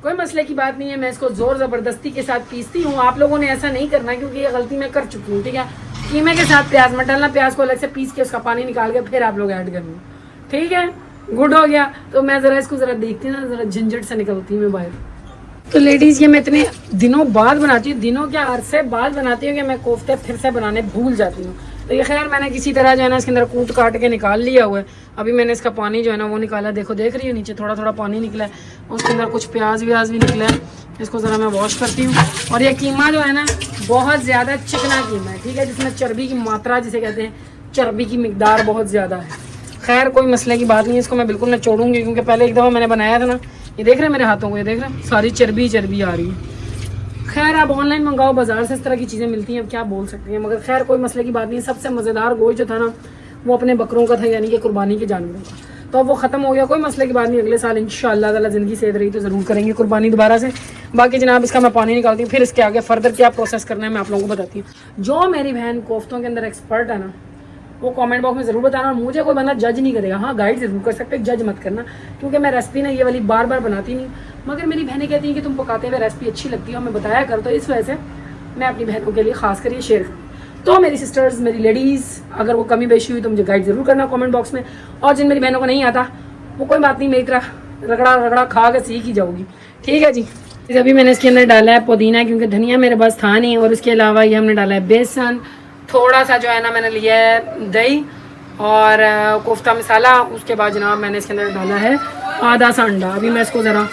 कोई मसले की बात नहीं है, मैं इसको जोर ज़बरदस्ती के साथ पीसती हूँ। आप लोगों ने ऐसा नहीं करना क्योंकि ये गलती मैं कर चुकी हूँ, ठीक है। कीमे के साथ प्याज मत डालना, प्याज को अलग से पीस के उसका पानी निकाल के फिर आप लोग ऐड करना, ठीक है। गुड हो गया। तो मैं ज़रा इसको ज़रा देखती हूँ ना, ज़रा झंझट से निकलती हूँ मैं बाहर। तो लेडीज़ ये मैं इतने दिनों बाद बनाती हूँ, दिनों क्या अरसे बाद बनाती हूँ कि मैं कोफ्ते फिर से बनाने भूल जाती हूँ। तो ये खैर मैंने किसी तरह जो है ना इसके अंदर कूट काट के निकाल लिया हुआ है। अभी मैंने इसका पानी जो है ना वो निकाला, देखो देख रही हो नीचे थोड़ा थोड़ा पानी निकला है, उसके अंदर कुछ प्याज व्याज भी निकला है। इसको ज़रा मैं वॉश करती हूँ। और ये कीमा जो है ना बहुत ज़्यादा चिकना कीमा है, ठीक है, जिसमें चर्बी की मात्रा जिसे कहते हैं, चर्बी की मिकदार बहुत ज़्यादा है। खैर कोई मसले की बात नहीं है, इसको मैं बिल्कुल निचोड़ूंगी क्योंकि पहले एक दफ़ा मैंने बनाया था ना, ये देख रहे हैं मेरे हाथों को, ये देख रहे हैं सारी चर्बी चर्बी आ रही है। खैर आप ऑनलाइन मंगाओ, बाजार से इस तरह की चीज़ें मिलती हैं, अब क्या बोल सकते हैं। मगर खैर कोई मसले की बात नहीं। सबसे मज़ेदार गोश्त जो था ना वो अपने बकरों का था, यानी कि कुर्बानी के जानवरों का। तो अब वो ख़त्म हो गया, कोई मसले की बात नहीं। अगले साल इंशाअल्लाह ताला ज़िंदगी सेहत रही तो ज़रूर करेंगे कुर्बानी दोबारा से। बाकी जनाब इसका मैं पानी निकालती हूँ, फिर इसके आगे फर्दर क्या प्रोसेस करना है मैं आप लोगों को बताती हूँ। जो मेरी बहन कोफ्तों के अंदर एक्सपर्ट है ना वो कमेंट बॉक्स में ज़रूर बताना। और मुझे कोई बंदा जज नहीं करेगा, हाँ गाइड ज़रूर कर सकते, जज मत करना, क्योंकि मैं रेसिपी ना ये वाली बार बार बनाती नहीं। मगर मेरी बहनें कहती हैं कि तुम पकाते हुए रेसिपी अच्छी लगती है और मैं बताया कर, तो इस वजह से मैं अपनी बहनों के लिए खास कर ये शेयर करूँ। तो मेरी सिस्टर्स, मेरी लेडीज़, अगर वो कमी बेशी हुई तो मुझे गाइड ज़रूर करना कमेंट बॉक्स में। और जिन मेरी बहनों को नहीं आता वो कोई बात नहीं, मेरी तरह रगड़ा रगड़ा खा के सीख ही जाऊँगी, ठीक है जी। अभी मैंने इसके अंदर डाला है पुदीना, क्योंकि धनिया मेरे पास था नहीं। और उसके अलावा ये हमने डाला है बेसन, थोड़ा सा जो है ना मैंने लिया है दही और कोफ्ता मसाला। उसके बाद जनाब मैंने इसके अंदर डाला है आधा सा अंडा। अभी मैं इसको ज़रा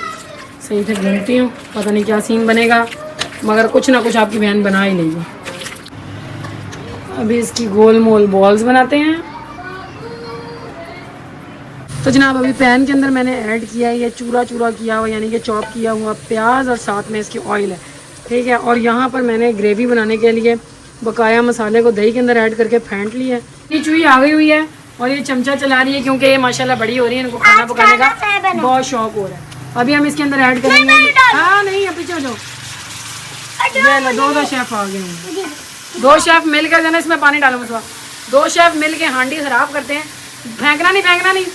सही से घूमती हूँ, पता नहीं क्या सीन बनेगा, मगर कुछ ना कुछ आपकी बहन बना ही लेगी। अभी इसकी गोल मोल बॉल्स बनाते हैं। तो जनाब अभी पैन के अंदर मैंने ऐड किया है ये चूरा चूरा किया हुआ, यानी कि चॉप किया हुआ प्याज, और साथ में इसकी ऑयल है, ठीक है। और यहाँ पर मैंने ग्रेवी बनाने के लिए बकाया मसाले को दही के अंदर ऐड करके फेंट लिया है। ये चूई आ गई हुई है और ये चमचा चला रही है क्योंकि ये माशाल्लाह बड़ी हो रही है, इनको खाना पकाने का बहुत शौक हो रहा है। अभी हम इसके अंदर ऐड करेंगे, हाँ नहीं पीछे हो जाओ, दो शेफ आ गए हैं, दो शेफ मिलकर जो है इसमें पानी डालो मसवा, दो शेफ मिल के हांडी खराब करते हैं। फेंकना नहीं,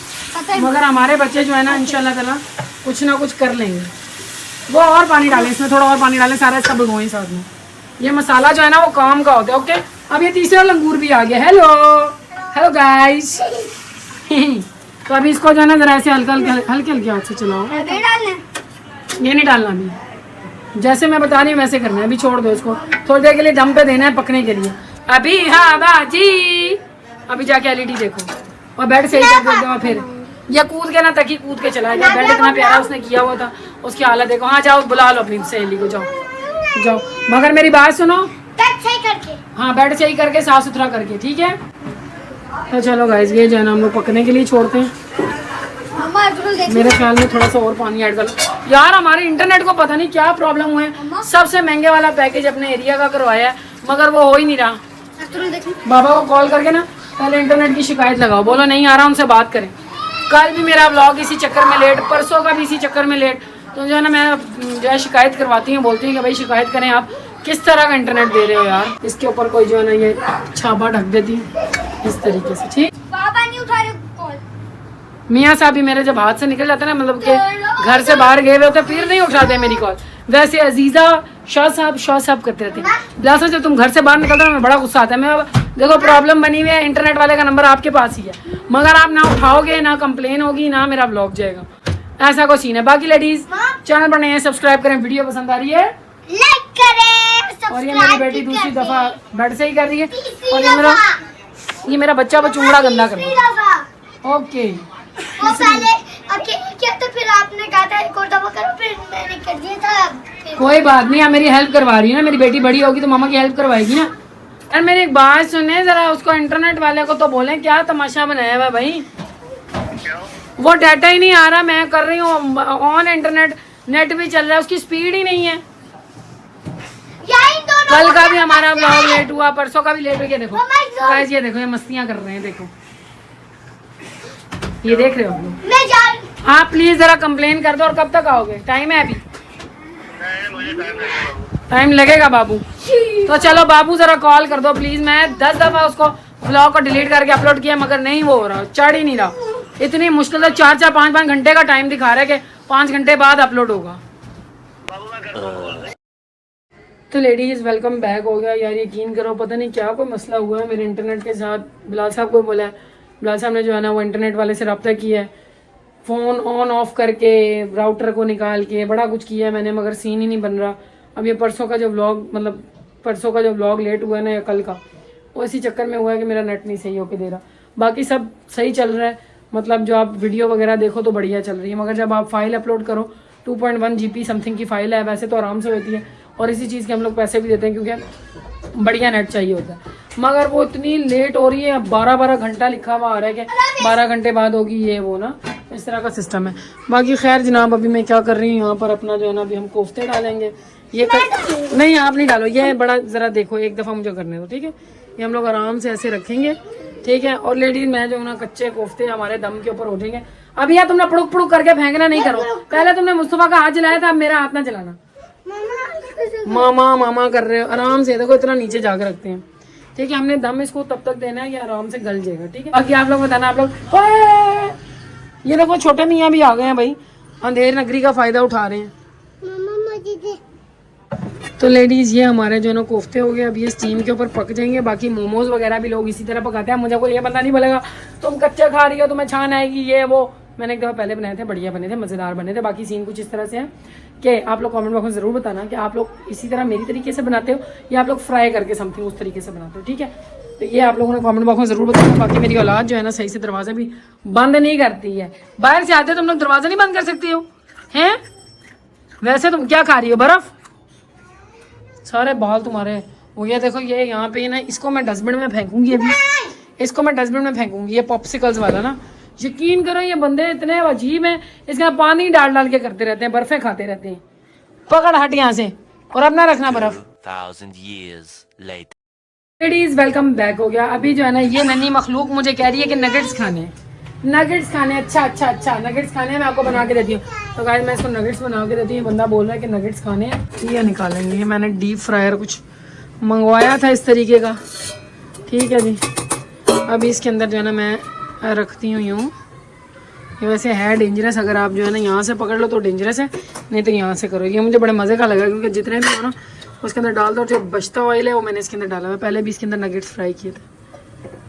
मगर हमारे बच्चे जो है ना इंशाल्लाह ताला कुछ ना कुछ कर लेंगे। वो और पानी डालें इसमें, थोड़ा और पानी डालें, सारा इसका भिगोएं साथ में। ये मसाला जो है ना वो काम का होता है, ओके। अब ये तीसरा लंगूर भी आ गया, हेलो गाइस। तो अभी इसको जो है ना जरा ऐसे हल्के हल्के हाथ से चलाओ, ये नहीं डालना अभी, जैसे मैं बता रही हूँ वैसे करना है। अभी छोड़ दो इसको, थोड़ी देर के लिए दम पे देना है पकने के लिए। अभी हाँ बाजी, अभी जाके एलईडी देखो और बेड सही कर देते हो। फिर ये कूद के ना तकी कूद के चला गया, बेड इतना प्यारा उसने किया हुआ था, उसकी हालत देखो। हाँ जाओ बुला लो अपनी सहेली को, जाओ। मगर मेरी बात सुनो, बेड सही करके, हाँ बेड सही करके साफ सुथरा करके, ठीक है। तो चलो गाइस ये जो है ना हम लोग पकने के लिए छोड़ते हैं। मेरे ख्याल में थोड़ा सा और पानी ऐड कर लो यार। हमारे इंटरनेट को पता नहीं क्या प्रॉब्लम हुआ है, सबसे महंगे वाला पैकेज अपने एरिया का करवाया है मगर वो हो ही नहीं रहा। बाबा को कॉल करके ना पहले इंटरनेट की शिकायत लगाओ, बोलो नहीं आ रहा, उनसे बात करें। कल भी मेरा ब्लॉग इसी चक्कर में लेट, परसों का भी इसी चक्कर में लेट। तो जो है ना मैं जो है शिकायत करवाती हूँ, बोलती हूँ कि भाई शिकायत करें, आप किस तरह का इंटरनेट दे रहे हो यार। इसके ऊपर कोई जो है ना ये छापा ढक देती इस तरीके से, ठीक। पापा नहीं उठा रहे कॉल। मियाँ साहब भी मेरे जब हाथ से निकल जाते ना, मतलब कि घर से बाहर गए हुए होते फिर नहीं उठाते मेरी कॉल। वैसे अजीज़ा शाह साहब करते रहते हैं। लास्ट जब तुम घर से बाहर निकलते हो मैं बड़ा गुस्सा आता है। मैं देखो प्रॉब्लम बनी हुई है, इंटरनेट वाले का नंबर आपके पास ही है, मगर आप ना उठाओगे, ना कंप्लेन होगी, ना मेरा ब्लॉग जाएगा, ऐसा कोई सीन है। बाकी लेडीज चैनल पर नए हैं, सब्सक्राइब करें, वीडियो पसंद आ रही है लाइक करें। और ये मेरी बेटी दूसरी दफा बेड से ही कर रही है, और ये मेरा बच्चा बचूंगड़ा गंदा कर रहा है। ओके वो पहले अकेले किया तो फिर आपने कहा था एक और दफा करो, फिर मैंने कर दिया था। कोई बात नहीं, आप मेरी हेल्प करवा रही है ना, मेरी बेटी बड़ी होगी तो मामा की हेल्प करवाएगी ना। यार मेरी एक बात सुने जरा, उसको इंटरनेट वाले को तो बोले क्या तमाशा बनाया हुआ भाई, वो डाटा ही नहीं आ रहा। मैं कर रही हूँ ऑन इंटरनेट, नेट भी चल रहा है, उसकी स्पीड ही नहीं है। कल का भी हमारा ब्लॉग लेट हुआ, परसों का भी लेट हो गया। देखो गाइस ये देखो, ये मस्तियाँ कर रहे हैं, देखो ये देख रहे हो आप लोग। आप प्लीज जरा कंप्लेन कर दो। और कब तक आओगे, टाइम है अभी? टाइम लगेगा बाबू। तो चलो बाबू जरा कॉल कर दो प्लीज। मैं 10 दफा उसको ब्लॉग को डिलीट करके अपलोड किया मगर नहीं वो हो रहा, चढ़ ही नहीं रहा। इतनी मुश्किल से 4-4, 5-5 घंटे का टाइम दिखा रहा है कि 5 घंटे बाद अपलोड होगा। तो लेडीज़ वेलकम बैक हो गया यार। यकीन करो पता नहीं क्या कोई मसला हुआ है मेरे इंटरनेट के साथ। बिलाल साहब को बोला है, बिलाल साहब ने जो है ना वो इंटरनेट वाले से रब्ता किया है, फ़ोन ऑन ऑफ करके राउटर को निकाल के बड़ा कुछ किया है मैंने, मगर सीन ही नहीं बन रहा। अब ये परसों का जो व्लॉग मतलब परसों का जो व्लॉग लेट हुआ है ना या कल का, वो इसी चक्कर में हुआ है कि मेरा नेट नहीं सही होके दे रहा। बाकी सब सही चल रहा है, मतलब जो आप वीडियो वगैरह देखो तो बढ़िया चल रही है, मगर जब आप फाइल अपलोड करो 2.1 GB समथिंग की फ़ाइल है, वैसे तो आराम से होती है और इसी चीज़ के हम लोग पैसे भी देते हैं क्योंकि बढ़िया नेट चाहिए होता है, मगर वो इतनी लेट हो रही है। 12-12 घंटा लिखा हुआ आ रहा है कि 12 घंटे बाद होगी ये वो ना, इस तरह का सिस्टम है। बाकी खैर जनाब, अभी मैं क्या कर रही हूँ यहाँ पर अपना जो है ना, अभी हम कोफ्ते डालेंगे। ये नहीं आप नहीं डालो, ये बड़ा ज़रा देखो एक दफ़ा मुझे करने दो, ठीक है। ये हम लोग आराम से ऐसे रखेंगे, ठीक है। और लेडीज मैं जो ना कच्चे कोफ्ते हमारे दम के ऊपर उठेंगे। अब यार तुमने पुड़ुक पुड़ुक करके फेंकना नहीं करो, पहले तुमने मुस्तफा का हाथ जलाया था, अब मेरा हाथ ना जलाना। मामा मामा कर रहे हो, आराम से देखो इतना नीचे जाकर रखते हैं, ठीक है। हमने दम इसको तब तक देना है कि आराम से गल जाएगा, ठीक है। बाकी आप लोग बताना, आप लोग ये देखो छोटे मियाँ भी आ गए हैं भाई, अंधेर नगरी का फायदा उठा रहे हैं। तो लेडीज ये हमारे जो है ना कोफ्ते हो गए, अब ये स्टीम के ऊपर पक जाएंगे। बाकी मोमोज वगैरह भी लोग इसी तरह पकाते हैं। मुझे कोई ये बंदा नहीं बोलेगा तुम कच्चे खा रही हो तुम्हें छान आएगी ये वो। मैंने एक दफ़ा पहले बनाए थे, बढ़िया बने थे, मज़ेदार बने थे। बाकी सीन कुछ इस तरह से है कि आप लोग कमेंट बॉक्स में ज़रूर बताना कि आप लोग इसी तरह मेरी तरीके से बनाते हो या आप लोग फ्राई करके समथिंग उस तरीके से बनाते हो, ठीक है। तो ये आप लोगों ने कमेंट बॉक्स में ज़रूर बताना। बाकी मेरी औलाद जो है ना सही से दरवाज़ा भी बंद नहीं करती है, बाहर से आते तुम लोग दरवाज़ा नहीं बंद कर सकती हो हैं। वैसे तुम क्या खा रही हो, बर्फ़? सारे बाल तुम्हारे हो गया। देखो ये यहाँ पे ना, इसको मैं डस्टबिन में फेंकूंगी अभी, इसको मैं डस्टबिन में फेंकूंगी। ये पॉप्सिकल्स वाला ना, यकीन करो ये बंदे इतने अजीब हैं, इसके अंदर पानी डाल डाल के करते रहते हैं, बर्फें खाते रहते हैं। पकड़ हट यहाँ से और अब ना रखना बर्फ। 2000 years later. Ladies welcome back हो गया। अभी जो है ना ये नन्ही मखलूक मुझे कह रही है कि नगेट्स खाने हैं, नगेट्स खाने। अच्छा नगेट्स खाने हैं, मैं आपको बना के देती हूँ। तो गाइस मैं इसको नगेट्स बना के देती हूँ। बंदा बोल रहा है कि नगेट्स खाने हैं, ये निकालेंगे। ये मैंने डीप फ्रायर कुछ मंगवाया था इस तरीके का, ठीक है जी। अभी इसके अंदर जो है ना मैं रखती हूँ यूँ। ये वैसे है डेंजरस, अगर आप जो है ना यहाँ से पकड़ लो तो डेंजरस है, नहीं तो यहाँ से करो। ये मुझे बड़े मज़े का लगा क्योंकि जितने भी हो ना उसके अंदर डाल दो, जो बचता ऑयल है वो मैंने इसके अंदर डाला हुआ। पहले भी इसके अंदर नगेट्स फ्राई किए थे।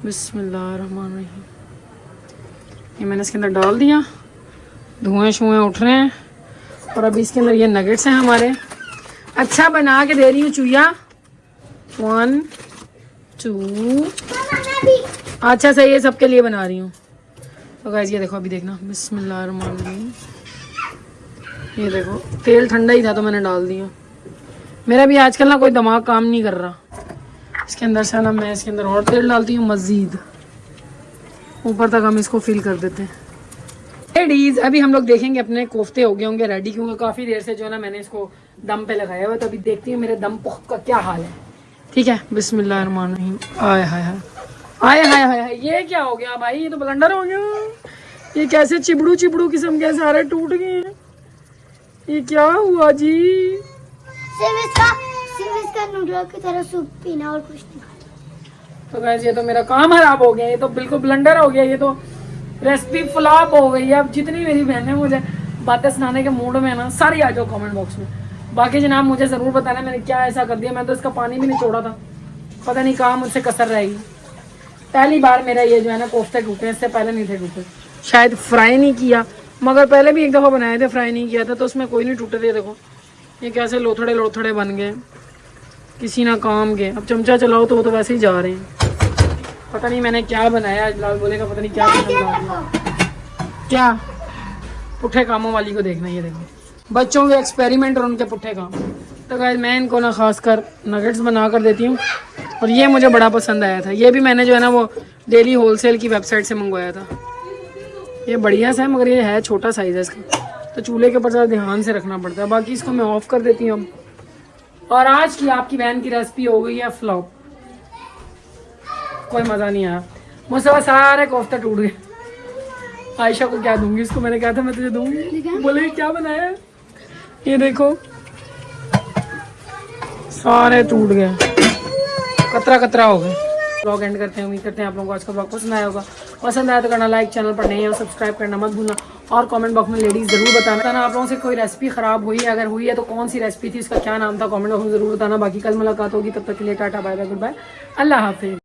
बिस्मिल्लाहिर्रहमानिर्रहीम। ये मैंने इसके अंदर डाल दिया, धुएँ शुएँ उठ रहे हैं। और अभी इसके अंदर ये नगेट्स हैं हमारे। अच्छा बना के दे रही हूँ चूया। 1 2 अच्छा सही है, सबके लिए बना रही हूँ। तो गाइस ये देखो अभी देखना, बिस्मिल्लाहिर्रहमानिर्रहीम। ये देखो तेल ठंडा ही था तो मैंने डाल दिया। मेरा भी आजकल ना कोई दिमाग काम नहीं कर रहा। इसके अंदर से ना मैं इसके अंदर और तेल डालती हूँ मज़ीद, ऊपर तक हम इसको फिल कर देते हैं। लेडीज अभी हम लोग देखेंगे अपने कोफ्ते हो गए होंगे रेडी, क्योंकि काफ़ी देर से जो है ना मैंने इसको दम पे लगाया हुआ है। तो अभी देखती हूँ मेरे दम पुख्त का क्या हाल है, ठीक है। बिस्मिल्लाहिर्रहमानिर्रहीम। आय हाय हाय आय हाय हाय हाय, ये क्या हो गया भाई, ये तो ब्लंडर हो गया। ये कैसे चिबड़ू चिबड़ू किस्म के सारे टूट गए हैं, ये क्या हुआ जी। सिर्फ इसका नूडल की तरह सूप पीना और कुछ नहीं। तो गाइस ये तो मेरा काम खराब हो गया, ये तो बिल्कुल ब्लंडर हो गया, ये तो रेसिपी फ्लॉप हो गई है। अब जितनी मेरी बहनें मुझे बातें सुनाने के मूड में है ना, सारी आ जाओ कमेंट बॉक्स में। बाकी जनाब मुझे ज़रूर बताना मैंने क्या ऐसा कर दिया। मैं तो इसका पानी भी नहीं छोड़ा था, पता नहीं कहाँ मुझसे कसर रहेगी। पहली बार मेरा ये जो है ना कोफ्ते टूटे, इससे पहले नहीं थे टूटे। शायद फ्राई नहीं किया, मगर पहले भी एक दफ़ा बनाए थे, फ्राई नहीं किया था तो उसमें कोई नहीं टूटे थे। देखो ये कैसे लोथड़े लोथड़े बन गए, किसी ना काम के। अब चमचा चलाओ तो वो तो वैसे ही जा रहे हैं। पता नहीं मैंने क्या बनाया, लाल बोलेगा पता नहीं क्या बना। क्या पुट्ठे कामों वाली को देखना, ये देखो बच्चों के एक्सपेरिमेंट और उनके पुट्ठे काम। तो गाइस मैं इनको ना खास कर नगेट्स बना कर देती हूँ। और ये मुझे बड़ा पसंद आया था, ये भी मैंने जो है ना वो डेली होलसेल की वेबसाइट से मंगवाया था। ये बढ़िया सा है मगर ये है छोटा साइज़ है इसका, तो चूल्हे के ऊपर ज़्यादा ध्यान से रखना पड़ता है। बाकी इसको मैं ऑफ़ कर देती हूँ। और आज की आपकी बहन की रेसिपी हो गई है फ्लॉप, कोई मज़ा नहीं आया। मुझसे सारे कोफ्ते टूट गए। आयशा को क्या दूंगी, इसको मैंने कहा था मैं तुझे दूंगी, बोले क्या बनाया है? ये देखो सारे टूट गए, कतरा कतरा हो गए। ब्लॉग एंड करते हैं, उम्मीद करते हैं आप लोगों को आज का ब्लॉग पसंद आया होगा। पसंद आया तो करना लाइक, चैनल पर नए हो सब्सक्राइब करना मत भूलना। और कमेंट बॉक्स में लेडीज जरूर बताना आप लोगों से कोई रेसिपी खराब हुई है, अगर हुई है तो कौन सी रेसिपी थी, इसका क्या नाम था, कमेंट बॉक्स में जरूर बताना। बाकी कल मुलाकात होगी, तब तक के लिए tata bye bye good bye, अल्लाह हाफिज।